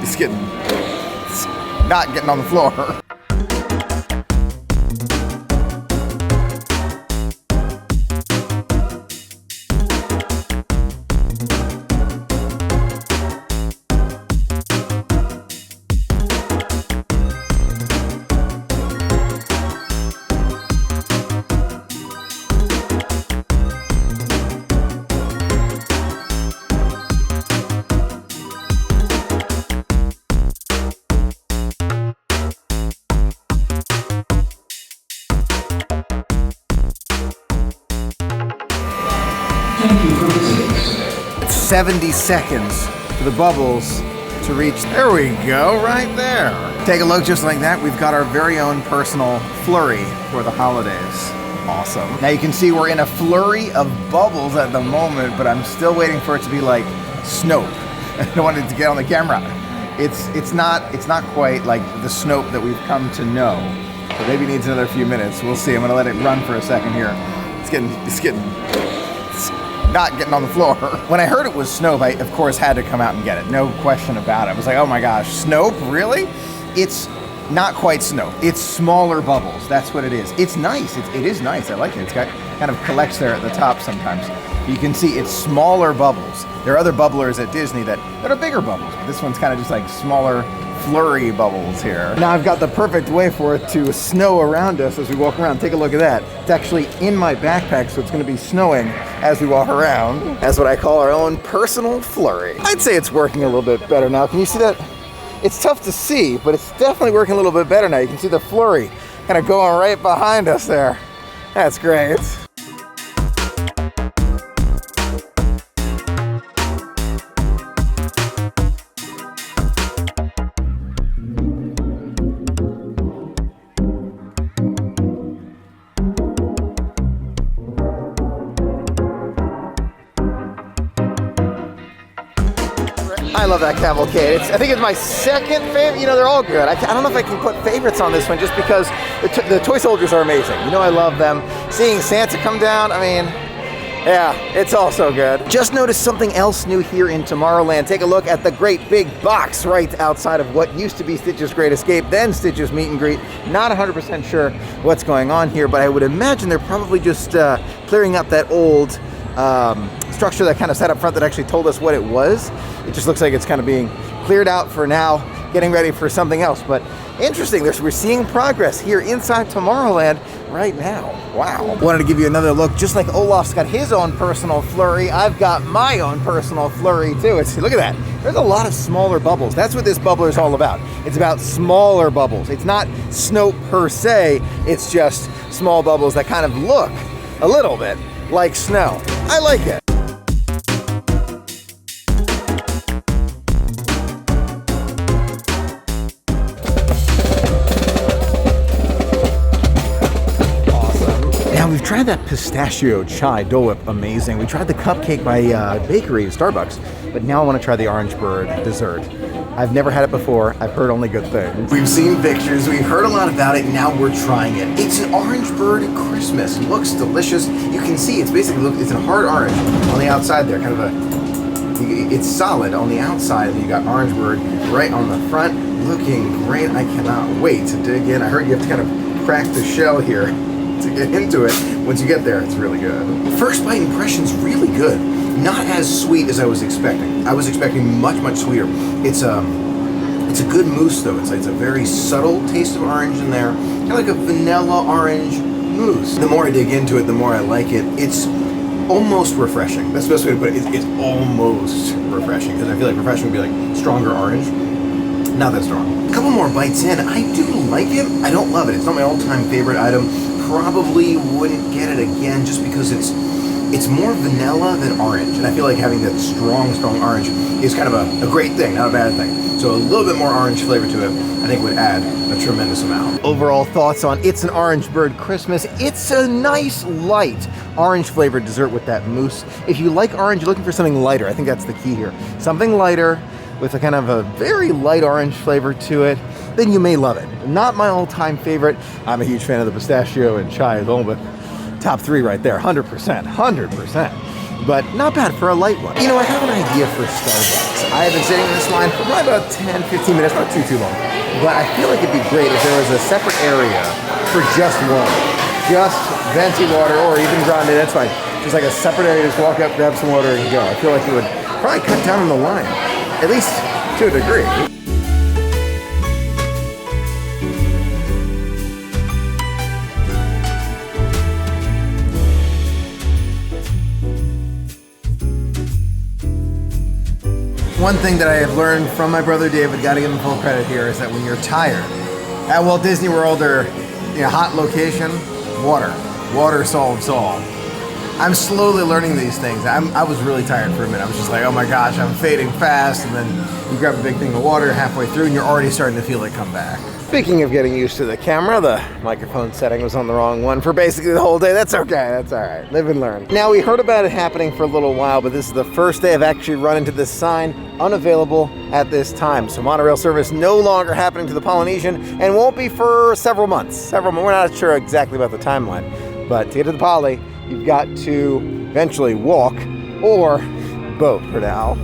It's not getting on the floor. It's 70 seconds for the bubbles to reach. There we go, right there. Take a look, just like that. We've got our very own personal flurry for the holidays. Awesome. Now you can see we're in a flurry of bubbles at the moment, but I'm still waiting for it to be like Snoap. I don't want it to get on the camera. It's not quite like the Snoap that we've come to know. So maybe it needs another few minutes. We'll see. I'm gonna let it run for a second here. It's not getting on the floor. When I heard it was Snoap, I of course had to come out and get it. No question about it. I was like, oh my gosh, Snoap, really? It's not quite Snoap. It's smaller bubbles. That's what it is. It's nice. It is nice. I like it. It's got kind of collects there at the top sometimes. You can see it's smaller bubbles. There are other bubblers at Disney that are bigger bubbles, but this one's kind of just like smaller flurry bubbles here. Now I've got the perfect way for it to snow around us as we walk around. Take a look at that. It's actually in my backpack, so it's going to be snowing as we walk around. That's what I call our own personal flurry. I'd say it's working a little bit better now. Can you see that? It's tough to see, but it's definitely working a little bit better now. You can see the flurry kind of going right behind us there. That's great. I love that cavalcade. I think it's my second favorite. You know, they're all good. I don't know if I can put favorites on this one just because the toy soldiers are amazing. You know, I love them. Seeing Santa come down, I mean, yeah, it's all so good. Just noticed something else new here in Tomorrowland. Take a look at the great big box right outside of what used to be Stitch's Great Escape, then Stitch's Meet and Greet. Not 100% sure what's going on here, but I would imagine they're probably just clearing up that old structure that kind of sat up front that actually told us what it was. It just looks like it's kind of being cleared out for now, getting ready for something else. But interesting, we're seeing progress here inside Tomorrowland right now. Wow. Wanted to give you another look. Just like Olaf's got his own personal flurry, I've got my own personal flurry too. Look at that. There's a lot of smaller bubbles. That's what this bubbler is all about. It's about smaller bubbles. It's not Snoap per se. It's just small bubbles that kind of look a little bit like snow. I like it. We've tried that pistachio chai Dole Whip, amazing. We tried the cupcake by Bakery, Starbucks, but now I want to try the orange bird dessert. I've never had it before. I've heard only good things. We've seen pictures, we've heard a lot about it, now we're trying it. It's an orange bird Christmas. It looks delicious. You can see it's basically, it's a hard orange on the outside there, kind of it's solid on the outside, and you got orange bird right on the front, looking great. I cannot wait to dig in. I heard you have to kind of crack the shell here to get into it. Once you get there, it's really good. First bite impression's really good. Not as sweet as I was expecting. I was expecting much, much sweeter. It's a good mousse though. It's a very subtle taste of orange in there. Kind of like a vanilla orange mousse. The more I dig into it, the more I like it. It's almost refreshing. That's the best way to put it. It's almost refreshing, because I feel like refreshing would be like stronger orange. Not that strong. A couple more bites in. I do like it. I don't love it. It's not my all-time favorite item. Probably wouldn't get it again just because it's more vanilla than orange, and I feel like having that strong orange is kind of a great thing, not a bad thing. So a little bit more orange flavor to it, I think, would add a tremendous amount. Overall thoughts on It's an Orange Bird Christmas. It's a nice, light, orange flavored dessert with that mousse. If you like orange, you're looking for something lighter. I think that's the key here. Something lighter with a kind of a very light orange flavor to it, then you may love it. Not my all-time favorite. I'm a huge fan of the pistachio and chai Dole Whip. Top 3 right there, 100%, 100%. but not bad for a light one. You know, I have an idea for Starbucks. I have been sitting in this line for probably about 10, 15 minutes, not too long. But I feel like it'd be great if there was a separate area for just water. Just venti water, or even grande, that's fine. Just like a separate area, just walk up, grab some water, and go. I feel like it would probably cut down on the line, at least to a degree. One thing that I have learned from my brother David, gotta give him full credit here, is that when you're tired, at Walt Disney World or in a hot location, water. Water solves all. I'm slowly learning these things. I was really tired for a minute. I was just like, oh my gosh, I'm fading fast. And then you grab a big thing of water halfway through and you're already starting to feel it come back. Speaking of getting used to the camera, the microphone setting was on the wrong one for basically the whole day. That's okay, that's all right. Live and learn. Now, we heard about it happening for a little while, but this is the first day I've actually run into this sign, unavailable at this time. So monorail service no longer happening to the Polynesian and won't be for several months. We're not sure exactly about the timeline, but to get to the Poly, you've got to eventually walk or boat for now.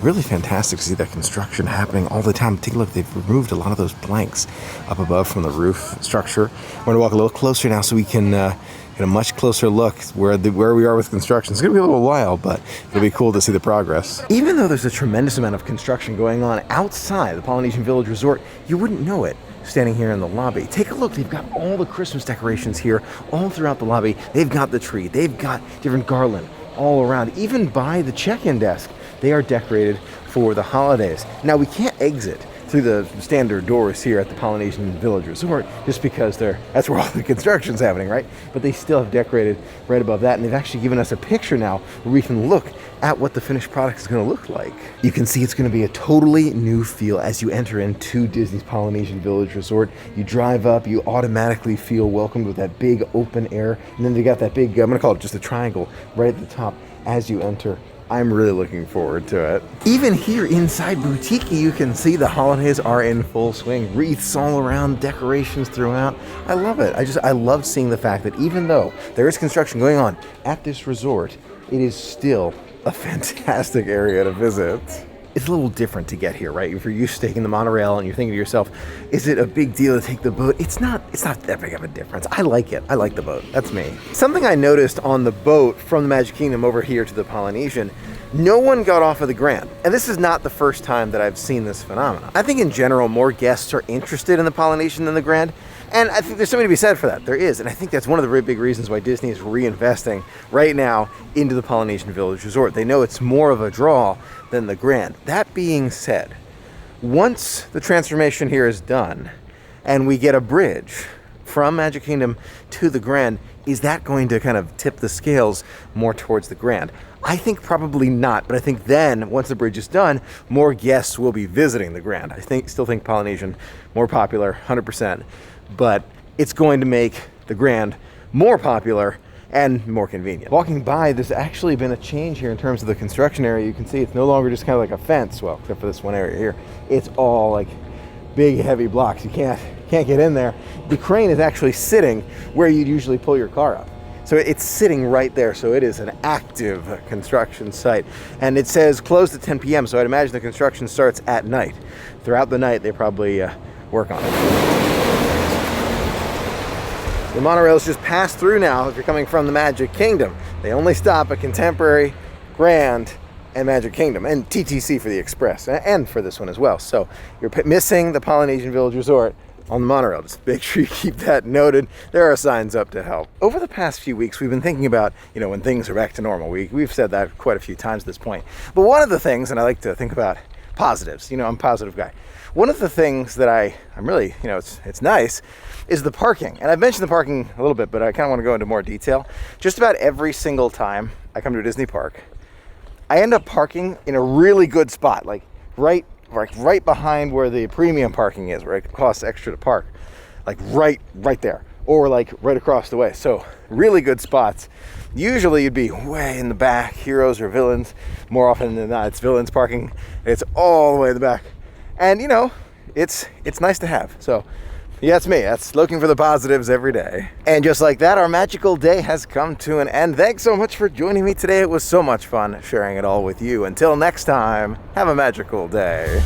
Really fantastic to see that construction happening all the time. Take a look, they've removed a lot of those planks up above from the roof structure. We're gonna walk a little closer now so we can get a much closer look where we are with construction. It's gonna be a little while, but it'll be cool to see the progress. Even though there's a tremendous amount of construction going on outside the Polynesian Village Resort, you wouldn't know it standing here in the lobby. Take a look, they've got all the Christmas decorations here all throughout the lobby. They've got the tree, they've got different garland all around. Even by the check-in desk, they are decorated for the holidays. Now, we can't exit through the standard doors here at the Polynesian Village Resort just because that's where all the construction's happening, right? But they still have decorated right above that, and they've actually given us a picture now where we can look at what the finished product is going to look like. You can see it's going to be a totally new feel as you enter into Disney's Polynesian Village Resort. You drive up, you automatically feel welcomed with that big open air, and then they got that big, I'm going to call it just a triangle, right at the top as you enter. I'm really looking forward to it. Even here inside Boutique, you can see the holidays are in full swing. Wreaths all around, decorations throughout. I love it. I love seeing the fact that even though there is construction going on at this resort, it is still a fantastic area to visit. It's a little different to get here, right? If you're used to taking the monorail and you're thinking to yourself, is it a big deal to take the boat? It's not that big of a difference. I like it. I like the boat. That's me. Something I noticed on the boat from the Magic Kingdom over here to the Polynesian, no one got off of the Grand. And this is not the first time that I've seen this phenomenon. I think in general, more guests are interested in the Polynesian than the Grand. And I think there's something to be said for that. There is. And I think that's one of the really big reasons why Disney is reinvesting right now into the Polynesian Village Resort. They know it's more of a draw than the Grand. That being said, once the transformation here is done and we get a bridge from Magic Kingdom to the Grand, is that going to kind of tip the scales more towards the Grand? I think probably not, but I think then, once the bridge is done, more guests will be visiting the Grand. Still think Polynesian more popular, 100%, but it's going to make the Grand more popular and more convenient. Walking by, there's actually been a change here in terms of the construction area. You can see it's no longer just kind of like a fence, well, except for this one area here. It's all like big, heavy blocks. You can't get in there. The crane is actually sitting where you'd usually pull your car up. So it's sitting right there, so it is an active construction site. And it says closed at 10 p.m., so I'd imagine the construction starts at night. Throughout the night, they probably work on it. The monorails just pass through now if you're coming from the Magic Kingdom. They only stop at Contemporary, Grand, and Magic Kingdom, and TTC for the Express, and for this one as well. So you're missing the Polynesian Village Resort on the monorail. Just make sure you keep that noted. There are signs up to help. Over the past few weeks, we've been thinking about, when things are back to normal. We've said that quite a few times at this point. But one of the things, and I like to think about positives, I'm a positive guy. One of the things that I'm really, it's nice, is the parking. And I've mentioned the parking a little bit, but I kind of want to go into more detail. Just about every single time I come to a Disney park, I end up parking in a really good spot, like right behind where the premium parking is, where it costs extra to park. Like right there. or like right across the way. So really good spots. Usually you'd be way in the back, heroes or villains. More often than not, it's villains parking. It's all the way in the back. And you know, it's nice to have. So yeah, that's me. That's looking for the positives every day. And just like that, our magical day has come to an end. Thanks so much for joining me today. It was so much fun sharing it all with you. Until next time, have a magical day.